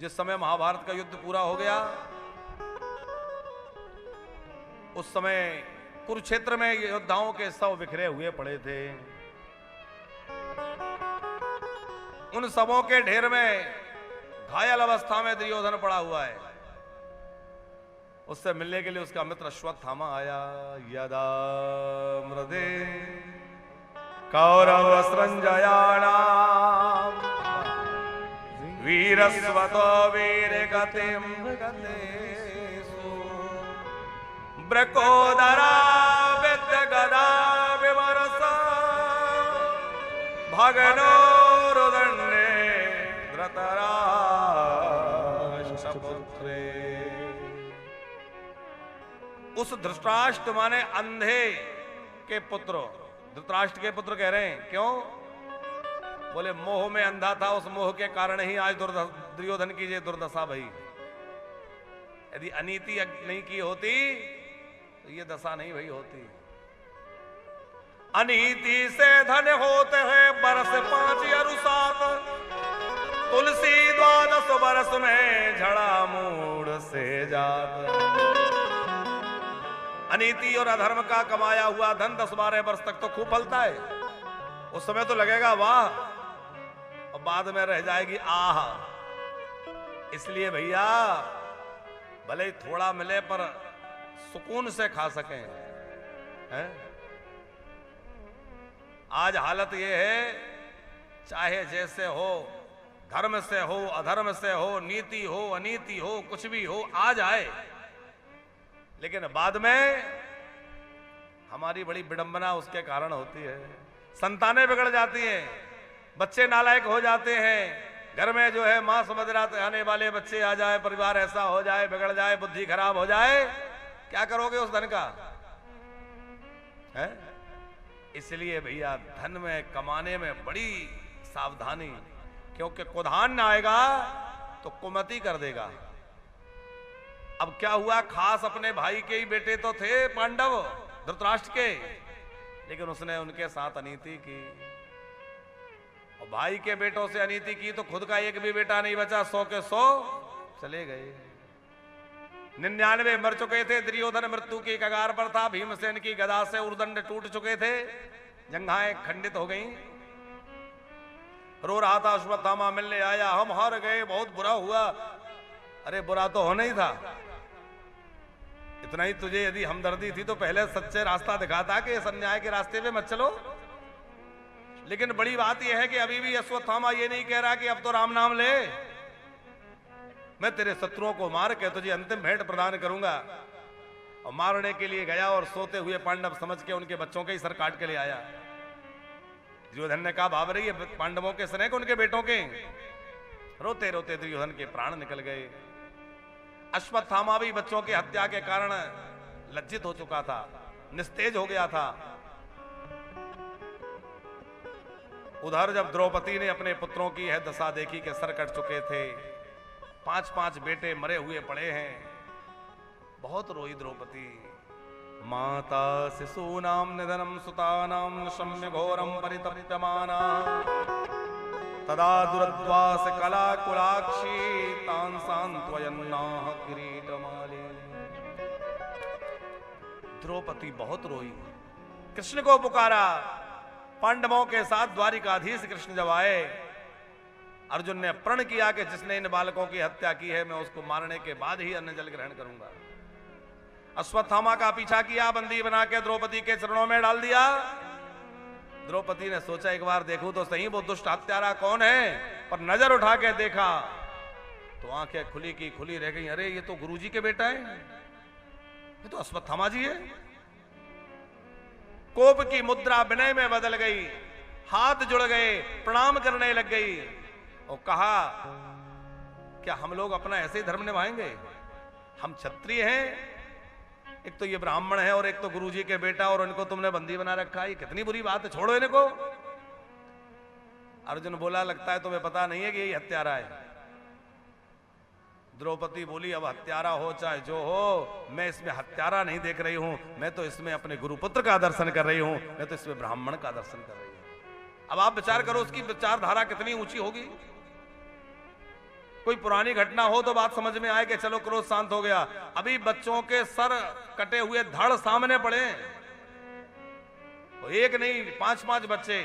जिस समय महाभारत का युद्ध पूरा हो गया, उस समय कुरुक्षेत्र में योद्धाओं के शव बिखरे हुए पड़े थे। उन शवों के ढेर में घायल अवस्था में दुर्योधन पड़ा हुआ है। उससे मिलने के लिए उसका मित्र अश्वत्थामा आया। यदा मृदे कौरव संजयानाम वीरस्वतो वीर गतिम गतेषु ब्रकोदरा विद्य गदा विमरस भगनो रुदन्ने धृतराष्ट्रपुत्रे। उस धृतराष्ट्र माने अंधे के पुत्र, धृतराष्ट्र के पुत्र कह रहे हैं। क्यों? बोले मोह में अंधा था, उस मोह के कारण ही आज दुर्योधन की ये दुर्दशा भई। यदि अनीति नहीं की होती तो ये दशा नहीं भई होती। अनीति से धन होते हैं बरस 5 अरु 7, तुलसी 12 बरस में झड़ा मूड से जात। अनीति और अधर्म का कमाया हुआ धन 10-12 वर्ष तक तो खूब फलता है। उस समय तो लगेगा वाह, और बाद में रह जाएगी आह। इसलिए भैया भले ही थोड़ा मिले पर सुकून से खा सकें, हैं? आज हालत ये है, चाहे जैसे हो, धर्म से हो अधर्म से हो, नीति हो अनीति हो, कुछ भी हो आ जाए, लेकिन बाद में हमारी बड़ी विडंबना उसके कारण होती है। संतानें बिगड़ जाती हैं, बच्चे नालायक हो जाते हैं, घर में जो है मांस मदिरा खाने वाले बच्चे आ जाए, परिवार ऐसा हो जाए, बिगड़ जाए, बुद्धि खराब हो जाए, क्या करोगे उस धन का? है? इसलिए भैया धन में कमाने में बड़ी सावधानी, क्योंकि कुधान ना आएगा तो कुमति कर देगा। अब क्या हुआ, खास अपने भाई के ही बेटे तो थे पांडव धृतराष्ट्र के, लेकिन उसने उनके साथ अनीति की। और भाई के बेटों से अनीति की तो खुद का एक भी बेटा नहीं बचा, 100 के 100 चले गए। 99 मर चुके थे। दुर्योधन मृत्यु की कगार पर था। भीमसेन की गदा से उर्दंड टूट चुके थे, जंघाएं खंडित हो गईं। रो रहा था, अश्वत्थामा मिलने आया, हम हार गए, बहुत बुरा हुआ। अरे बुरा तो होना ही था, इतना ही तुझे यदि हमदर्दी थी तो पहले सच्चे रास्ता दिखाता कि इस अन्याय के रास्ते पे मत चलो। लेकिन बड़ी बात यह है कि अभी भी अश्वत्थामा ये नहीं कह रहा कि अब तो राम नाम ले, मैं तेरे शत्रुओं को मार के तुझे अंतिम भेंट प्रदान करूंगा। और मारने के लिए गया और सोते हुए पांडव समझ के उनके बच्चों के ही सर काट के ले आया। दुर्योधन ने कहा भाव रही है पांडवों के सने के उनके बेटों के। रोते रोते दुर्योधन के प्राण निकल गए। अश्वत्थामा भी बच्चों की हत्या के कारण लज्जित हो चुका था, निस्तेज हो गया था। उधर जब द्रौपदी ने अपने पुत्रों की यह दशा देखी कि सर कट चुके थे, 5-5 बेटे मरे हुए पड़े हैं, बहुत रोई द्रौपदी। माता शिशूनां निधनं सुतानां शम्य घोरं परितप्यमाना तदा दुरद्वास कला कुलाक्षी तान् सांत्वयन्नाः किरीटमाली। द्रौपदी बहुत रोई, कृष्ण को पुकारा। पांडवों के साथ द्वारिकाधीश कृष्ण जब आए, अर्जुन ने प्रण किया कि जिसने इन बालकों की हत्या की है मैं उसको मारने के बाद ही अन्न जल ग्रहण करूंगा। अश्वत्थामा का पीछा किया, बंदी बना के द्रौपदी के चरणों में डाल दिया। द्रौपदी ने सोचा एक बार देखूं तो सही वो दुष्ट हत्यारा कौन है, पर नजर उठा के देखा तो आंखें खुली की खुली रह गई। अरे ये तो गुरुजी के बेटा है, ये तो अश्वत्थामा जी है। कोप की मुद्रा विनय में बदल गई, हाथ जुड़ गए, प्रणाम करने लग गई और कहा क्या हम लोग अपना ऐसे ही धर्म निभाएंगे? हम क्षत्रिय हैं, एक तो ये ब्राह्मण है और एक तो गुरुजी के बेटा, और इनको तुमने बंदी बना रखा है, कितनी बुरी बात है, छोड़ो इनको। अर्जुन बोला लगता है तुम्हें पता नहीं है कि यही हत्यारा है। द्रौपदी बोली अब हत्यारा हो चाहे जो हो, मैं इसमें हत्यारा नहीं देख रही हूं, मैं तो इसमें अपने गुरुपुत्र का दर्शन कर रही हूं, मैं तो इसमें ब्राह्मण का दर्शन कर रही हूं। अब आप विचार करो उसकी विचारधारा कितनी ऊंची होगी। कोई पुरानी घटना हो तो बात समझ में आए कि चलो क्रोध शांत हो गया। अभी बच्चों के सर कटे हुए धड़ सामने पड़े, तो एक नहीं 5-5 बच्चे।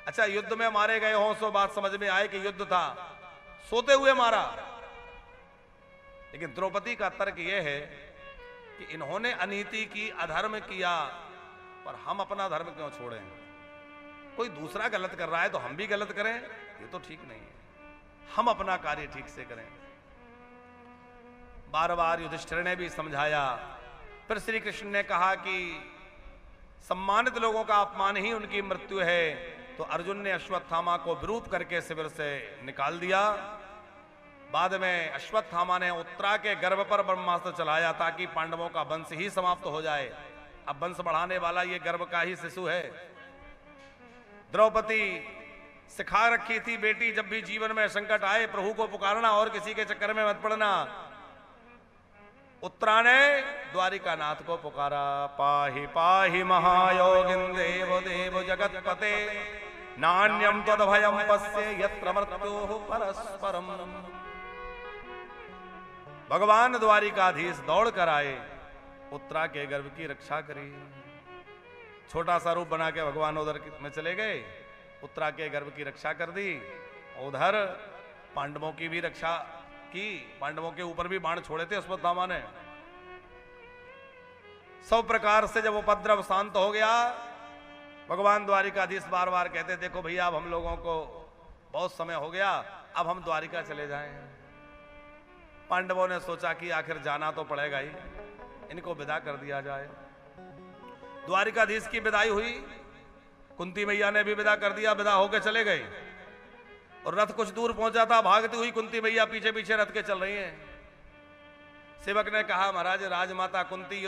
अच्छा, युद्ध में मारे गए हों सो बात समझ में आए कि युद्ध था, सोते हुए मारा। लेकिन द्रौपदी का तर्क यह है कि इन्होंने अनीति की, अधर्म किया, पर हम अपना धर्म क्यों छोड़ें? कोई दूसरा गलत कर रहा है तो हम भी गलत करें, ये तो ठीक नहीं है। हम अपना कार्य ठीक से करें। बार बार युधिष्ठिर ने भी समझाया। फिर श्री कृष्ण ने कहा कि सम्मानित लोगों का अपमान ही उनकी मृत्यु है, तो अर्जुन ने अश्वत्थामा को विरूप करके शिविर से निकाल दिया। बाद में अश्वत्थामा ने उत्तरा के गर्भ पर ब्रह्मास्त्र चलाया ताकि पांडवों का वंश ही समाप्त हो जाए। अब वंश बढ़ाने वाला ये गर्भ का ही शिशु है। द्रौपदी सिखा रखी थी, बेटी जब भी जीवन में संकट आए प्रभु को पुकारना और किसी के चक्कर में मत पड़ना। उत्तरा ने द्वारिका नाथ को पुकारा, पाहि पाहि महायोगिन देव देव जगतपते, नान्यम तद्भयम पश्ये यत्र मृत्योः परस्परम। भगवान द्वारिकाधीश दौड़ कर आए, उत्तरा के गर्भ की रक्षा करी। छोटा सा रूप बना के भगवान उधर में चले गए, उत्तरा के गर्भ की रक्षा कर दी। उधर पांडवों की भी रक्षा की, पांडवों के ऊपर भी बाण छोड़े थे अश्वत्थामा ने। सब प्रकार से जब उपद्रव शांत हो गया, भगवान द्वारिकाधीश बार बार कहते, देखो भैया अब हम लोगों को बहुत समय हो गया, अब हम द्वारिका चले जाएं। पांडवों ने सोचा कि आखिर जाना तो पड़ेगा ही, इनको विदा कर दिया जाए। द्वारिकाधीश की विदाई हुई, कुंती मैया ने भी विदा कर दिया, विदा होकर चले गए। और रथ कुछ दूर पहुंचा था, भागती हुई कुंती मैया पीछे पीछे रथ के चल रही हैं। सेवक ने कहा, महाराज राजमाता कुंती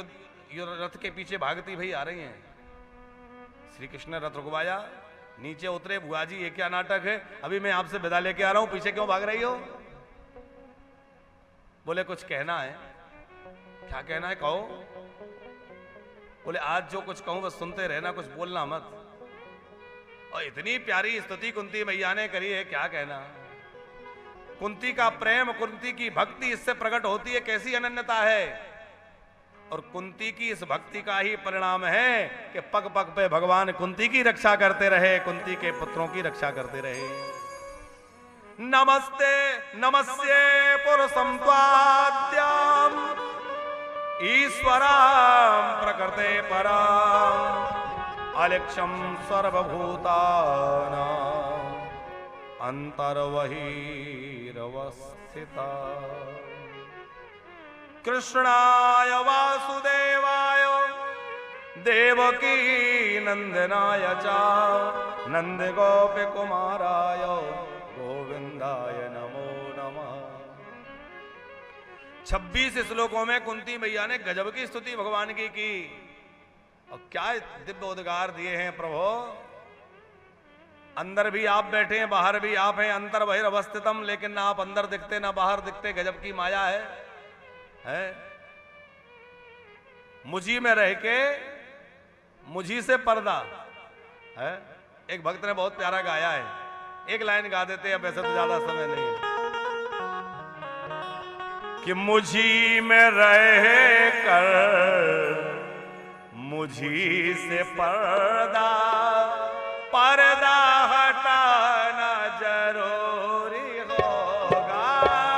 रथ के पीछे भागती भई आ रही हैं। श्री कृष्ण ने रथ रुकवाया, नीचे उतरे, बुआ जी ये क्या नाटक है, अभी मैं आपसे विदा लेके आ रहा हूं, पीछे क्यों भाग रही हो? बोले कुछ कहना है। क्या कहना है, कहो। बोले आज जो कुछ कहूं बस सुनते रहना, कुछ बोलना मत। और इतनी प्यारी स्तुति कुंती मैया ने करी है, क्या कहना। कुंती का प्रेम, कुंती की भक्ति इससे प्रकट होती है, कैसी अनन्यता है। और कुंती की इस भक्ति का ही परिणाम है कि पग पग पे भगवान कुंती की रक्षा करते रहे, कुंती के पुत्रों की रक्षा करते रहे। नमस्ते नमस्ये पुरुषं त्वाद्याम ईश्वरां प्रकृते परां अलेक्षं सर्वभूतानां अंतर्बहिरवस्थिता। कृष्णाय वासुदेवाय देवकी नंदनाय च नंदगोपी कुमाराय गोविंदाय नमो नमः। 26 श्लोकों में कुंती मैया ने गजब की स्तुति भगवान की। और क्या दिव्य उद्गार दिए हैं प्रभु। अंदर भी आप बैठे हैं, बाहर भी आप हैं, अंतर बहिर अवस्थितम, लेकिन ना आप अंदर दिखते ना बाहर दिखते, गजब की माया है? मुझी में रह के मुझी से पर्दा है। एक भक्त ने बहुत प्यारा गाया है, एक लाइन गा देते हैं, अब ऐसे तो ज्यादा समय नहीं है। कि मुझी में रह कर मुझी से पर्दा, पर्दा हटाना जरूरी होगा,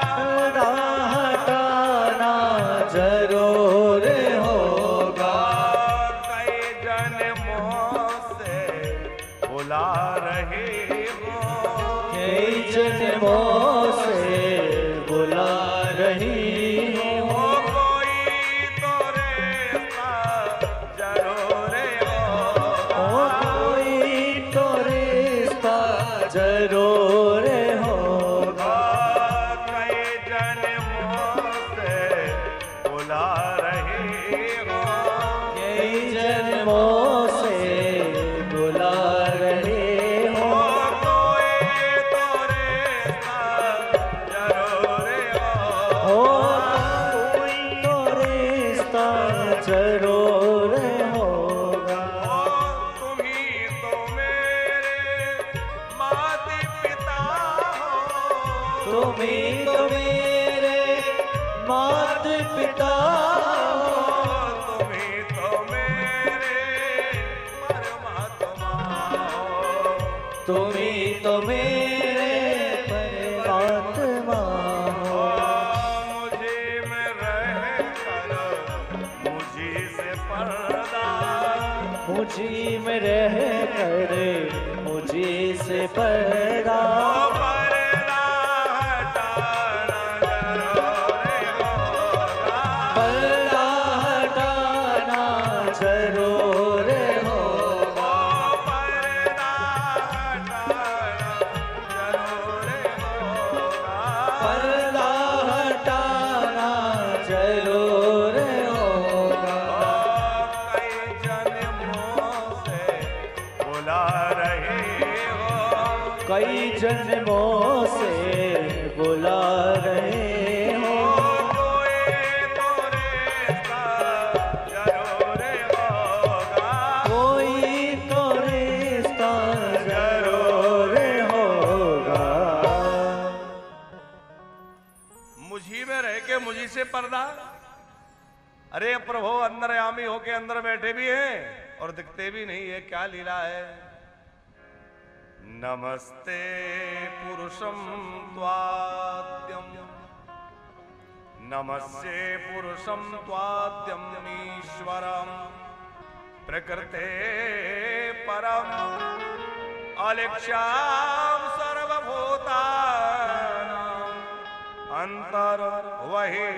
पर्दा हटाना जरूरी होगा। कई जन्मों से बुला रही हो, कई जन्मों से बुला रही हो, कोई तो रेसा जरूर होगा, कोई मेरे मात पिता तुम ही तो मेरे परमात्मा हो। तुम ही तो मेरे परमात्मा हो। मुझे में रह कर मुझी से पर्दा, मुझी में रह कर मुझी से पर्दा पर्दा हटाना जरूरी होगा। पर्दा हटाना जरूर होगा। पर्दा हटाना जरूरी होगा। पर्दा हटाना जरूर होगा। कई जन्मों से बुला रहे हो, कई जन्मों से बुला रहे हो। कोई तो रिश्ता जरूर होगा। कोई तो रिश्ता जरूर होगा। मुझी में रह के मुझी से पर्दा। अरे प्रभु अंतर्यामी होके अंदर बैठे भी हैं और दिखते भी नहीं है, क्या लीला है। नमस्ते पुरुषम त्वाद्यम, नमस्ते पुरुषम त्वाद्यम ईश्वरम प्रकृते परम अलिक्ष्याम सर्वभूतानां अंतर वही